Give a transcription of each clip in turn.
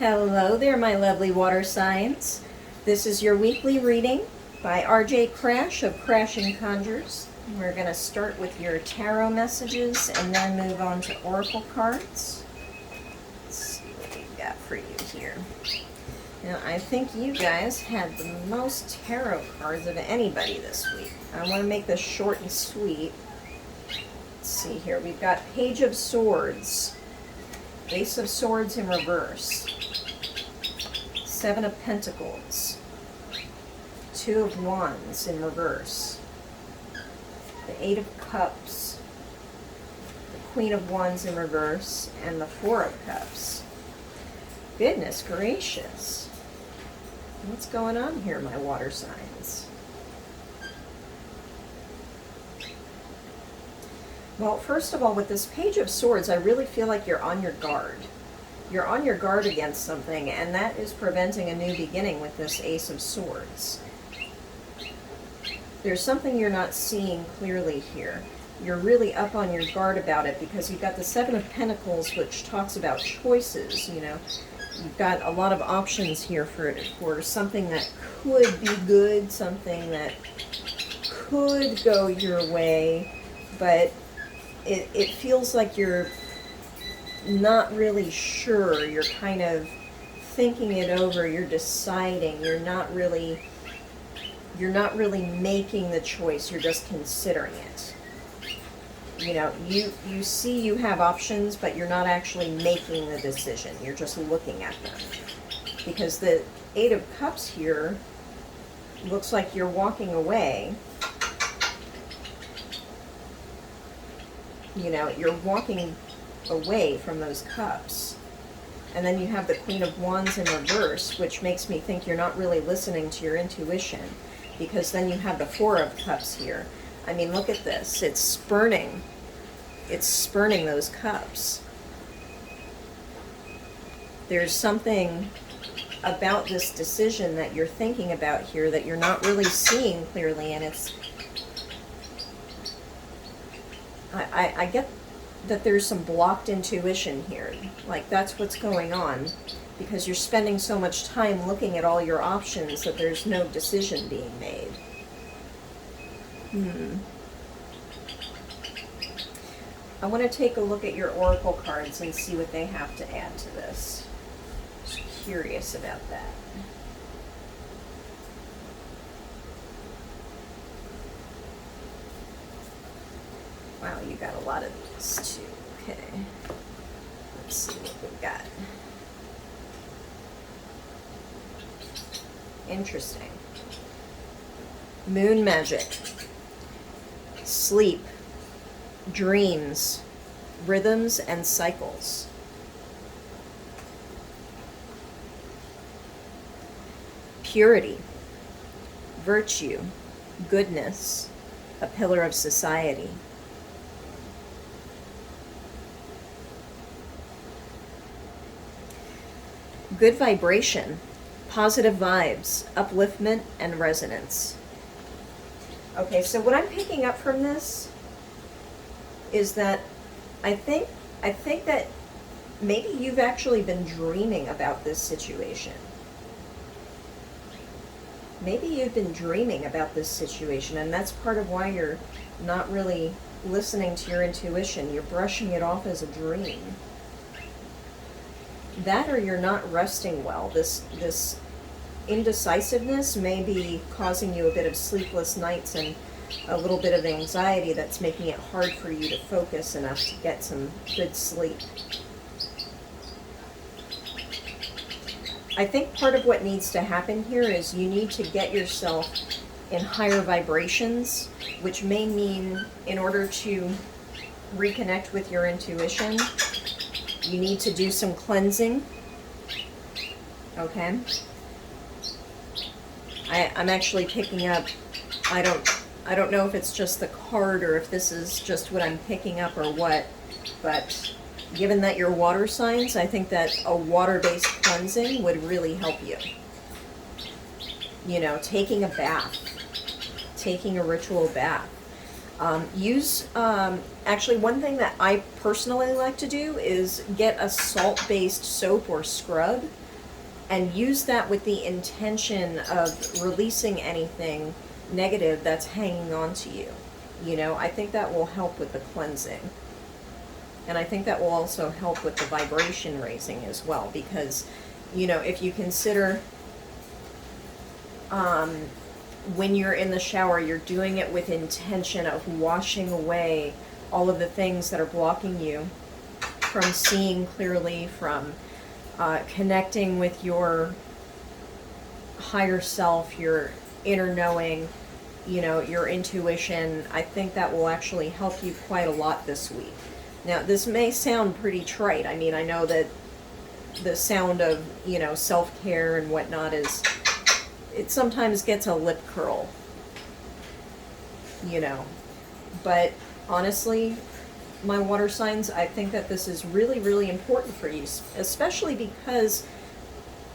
Hello there, my lovely water signs. This is your weekly reading by RJ Crash of Crashing Conjures. We're going to start with your tarot messages and then move on to oracle cards. Let's see what we've got for you here. Now, I think you guys had the most tarot cards of anybody this week. I want to make this short and sweet. Let's see here. We've got Page of Swords, Ace of Swords in reverse, Seven of Pentacles, Two of Wands in reverse, the Eight of Cups, the Queen of Wands in reverse, and the Four of Cups. Goodness gracious. What's going on here, my water signs? Well, first of all, with this Page of Swords, I really feel like you're on your guard. You're on your guard against something, and that is preventing a new beginning with this Ace of Swords. There's something you're not seeing clearly here. You're really up on your guard about it because you've got the Seven of Pentacles, which talks about choices, you know. You've got a lot of options here for something that could be good, something that could go your way, but it feels like you're not really sure. You're kind of thinking it over, you're deciding, you're not really making the choice, you're just considering it. You know, you see you have options, but you're not actually making the decision, you're just looking at them. Because the Eight of Cups here looks like you're walking away. You know, you're walking away from those cups. And then you have the Queen of Wands in reverse, which makes me think you're not really listening to your intuition, because then you have the Four of Cups here. I mean, look at this. It's spurning those cups. There's something about this decision that you're thinking about here that you're not really seeing clearly, and it's I get that there's some blocked intuition here. Like, that's what's going on, because you're spending so much time looking at all your options that there's no decision being made. I want to take a look at your oracle cards and see what they have to add to this. Just curious about that. Wow, you got a lot of these too. Okay. Let's see what we've got. Interesting. Moon magic. Sleep. Dreams. Rhythms and cycles. Purity. Virtue. Goodness. A pillar of society. Good vibration, positive vibes, upliftment, and resonance. Okay, so what I'm picking up from this is that I think that maybe you've actually been dreaming about this situation. Maybe you've been dreaming about this situation, and that's part of why you're not really listening to your intuition. You're brushing it off as a dream. That, or you're not resting well. This indecisiveness may be causing you a bit of sleepless nights and a little bit of anxiety that's making it hard for you to focus enough to get some good sleep. I think part of what needs to happen here is you need to get yourself in higher vibrations, which may mean in order to reconnect with your intuition, you need to do some cleansing. Okay? I'm actually picking up, I don't know if it's just the card or if this is just what I'm picking up or what, but given that you're water signs, I think that a water-based cleansing would really help you. You know, taking a bath, taking a ritual bath. Actually, one thing that I personally like to do is get a salt-based soap or scrub and use that with the intention of releasing anything negative that's hanging on to you. You know, I think that will help with the cleansing. And I think that will also help with the vibration raising as well, because, you know, if you consider when you're in the shower, you're doing it with intention of washing away all of the things that are blocking you from seeing clearly, from connecting with your higher self, your inner knowing, you know, your intuition. I think that will actually help you quite a lot this week. Now, this may sound pretty trite. I mean, I know that the sound of, you know, self-care and whatnot is, it sometimes gets a lip curl, you know. But honestly, my water signs, I think that this is really, really important for you, especially because,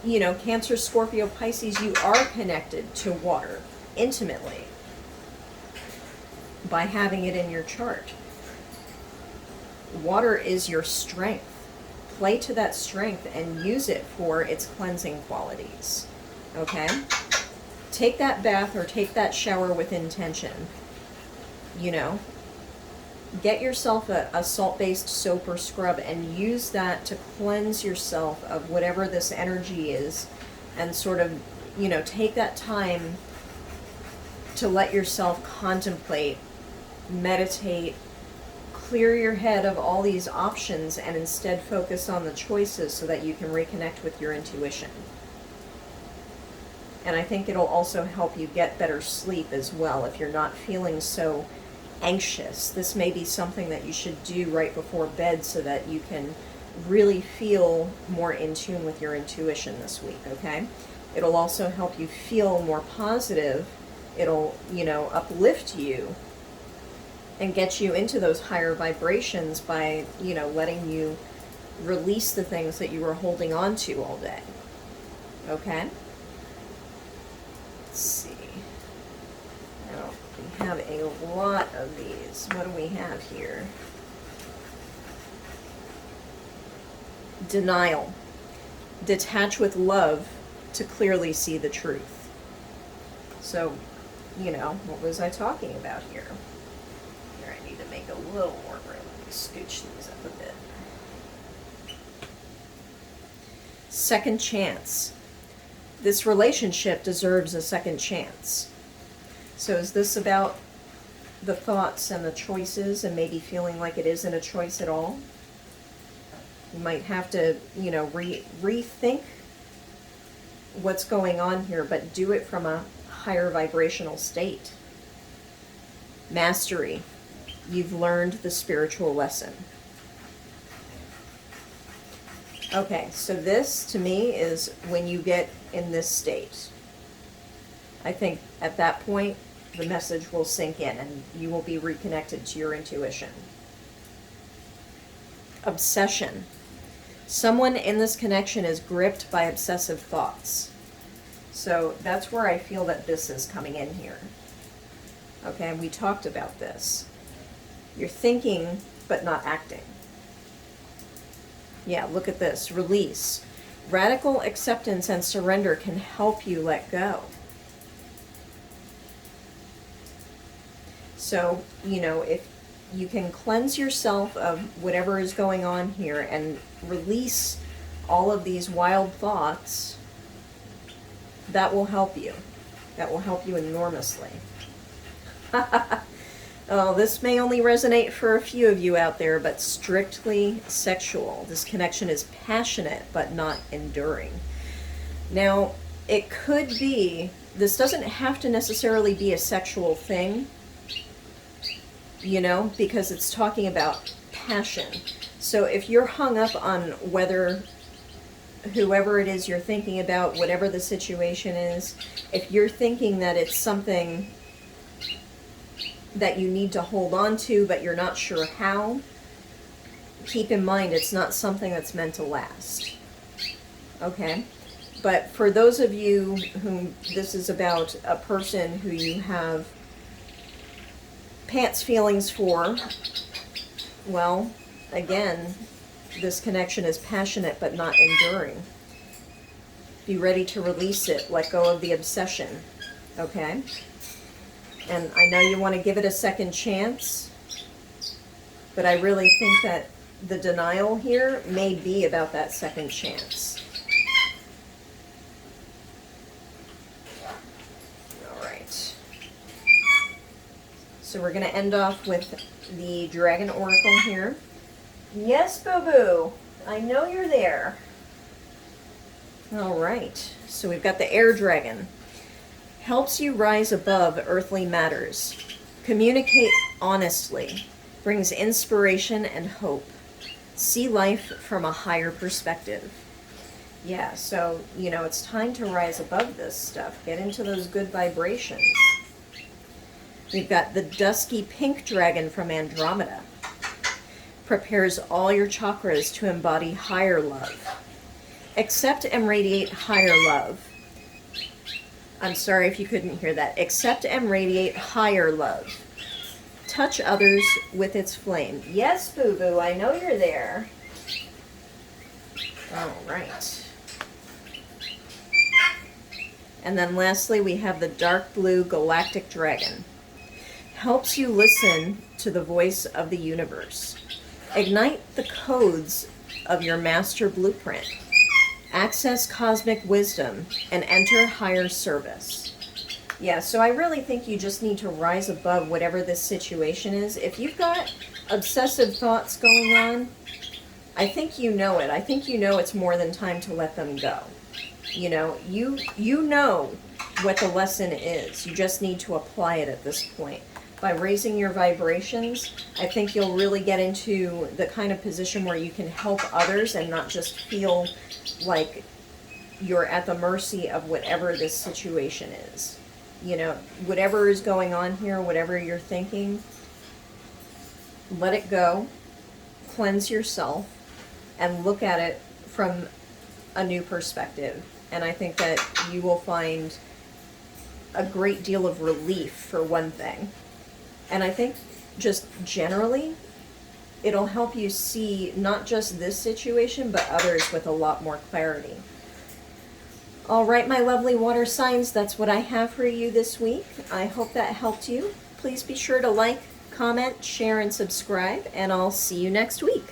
you know, Cancer, Scorpio, Pisces, you are connected to water intimately by having it in your chart. Water is your strength. Play to that strength and use it for its cleansing qualities. Okay? Take that bath or take that shower with intention. You know? Get yourself a salt-based soap or scrub and use that to cleanse yourself of whatever this energy is, and sort of, you know, take that time to let yourself contemplate, meditate, clear your head of all these options, and instead focus on the choices so that you can reconnect with your intuition. And I think it'll also help you get better sleep as well if you're not feeling so anxious. This may be something that you should do right before bed so that you can really feel more in tune with your intuition this week, okay? It'll also help you feel more positive. It'll, you know, uplift you and get you into those higher vibrations by, you know, letting you release the things that you were holding on to all day. Okay? Let's see. Now, we have a lot of these. What do we have here? Denial. Detach with love to clearly see the truth. So, you know, what was I talking about here? I need to make a little more room. Let me scooch these up a bit. Second chance. This relationship deserves a second chance. So is this about the thoughts and the choices and maybe feeling like it isn't a choice at all? You might have to, you know, rethink what's going on here, but do it from a higher vibrational state. Mastery. You've learned the spiritual lesson. Okay, so this to me is when you get in this state. I think at that point the message will sink in and you will be reconnected to your intuition. Obsession. Someone in this connection is gripped by obsessive thoughts. So that's where I feel that this is coming in here. Okay, we talked about this. You're thinking, but not acting. Yeah, look at this. Release. Radical acceptance and surrender can help you let go. So, you know, if you can cleanse yourself of whatever is going on here and release all of these wild thoughts, that will help you. That will help you enormously. Oh, this may only resonate for a few of you out there, but strictly sexual. This connection is passionate, but not enduring. Now, it could be, this doesn't have to necessarily be a sexual thing, you know, because it's talking about passion. So if you're hung up on whether whoever it is you're thinking about, whatever the situation is, if you're thinking that it's something that you need to hold on to, but you're not sure how, keep in mind it's not something that's meant to last. Okay? But for those of you whom this is about, a person who you have pants feelings for, well, again, this connection is passionate but not enduring. Be ready to release it. Let go of the obsession. Okay? And I know you want to give it a second chance, but I really think that the denial here may be about that second chance. All right. So we're going to end off with the Dragon Oracle here. Yes, boo-boo. I know you're there. All right. So we've got the Air Dragon. Helps you rise above earthly matters. Communicate honestly. Brings inspiration and hope. See life from a higher perspective. Yeah, so, you know, it's time to rise above this stuff. Get into those good vibrations. We've got the Dusky Pink Dragon from Andromeda. Prepares all your chakras to embody higher love. Accept and radiate higher love. I'm sorry if you couldn't hear that. Accept and radiate higher love. Touch others with its flame. Yes, boo-boo, I know you're there. All right. And then lastly, we have the Dark Blue Galactic Dragon. Helps you listen to the voice of the universe. Ignite the codes of your master blueprint. Access cosmic wisdom and enter higher service. Yeah, so I really think you just need to rise above whatever this situation is. If you've got obsessive thoughts going on, I think you know it. I think you know it's more than time to let them go. You know, you know what the lesson is. You just need to apply it at this point. By raising your vibrations, I think you'll really get into the kind of position where you can help others and not just feel like you're at the mercy of whatever this situation is. You know, whatever is going on here, whatever you're thinking, let it go, cleanse yourself, and look at it from a new perspective. And I think that you will find a great deal of relief, for one thing. And I think just generally, it'll help you see not just this situation, but others with a lot more clarity. All right, my lovely water signs, that's what I have for you this week. I hope that helped you. Please be sure to like, comment, share, and subscribe, and I'll see you next week.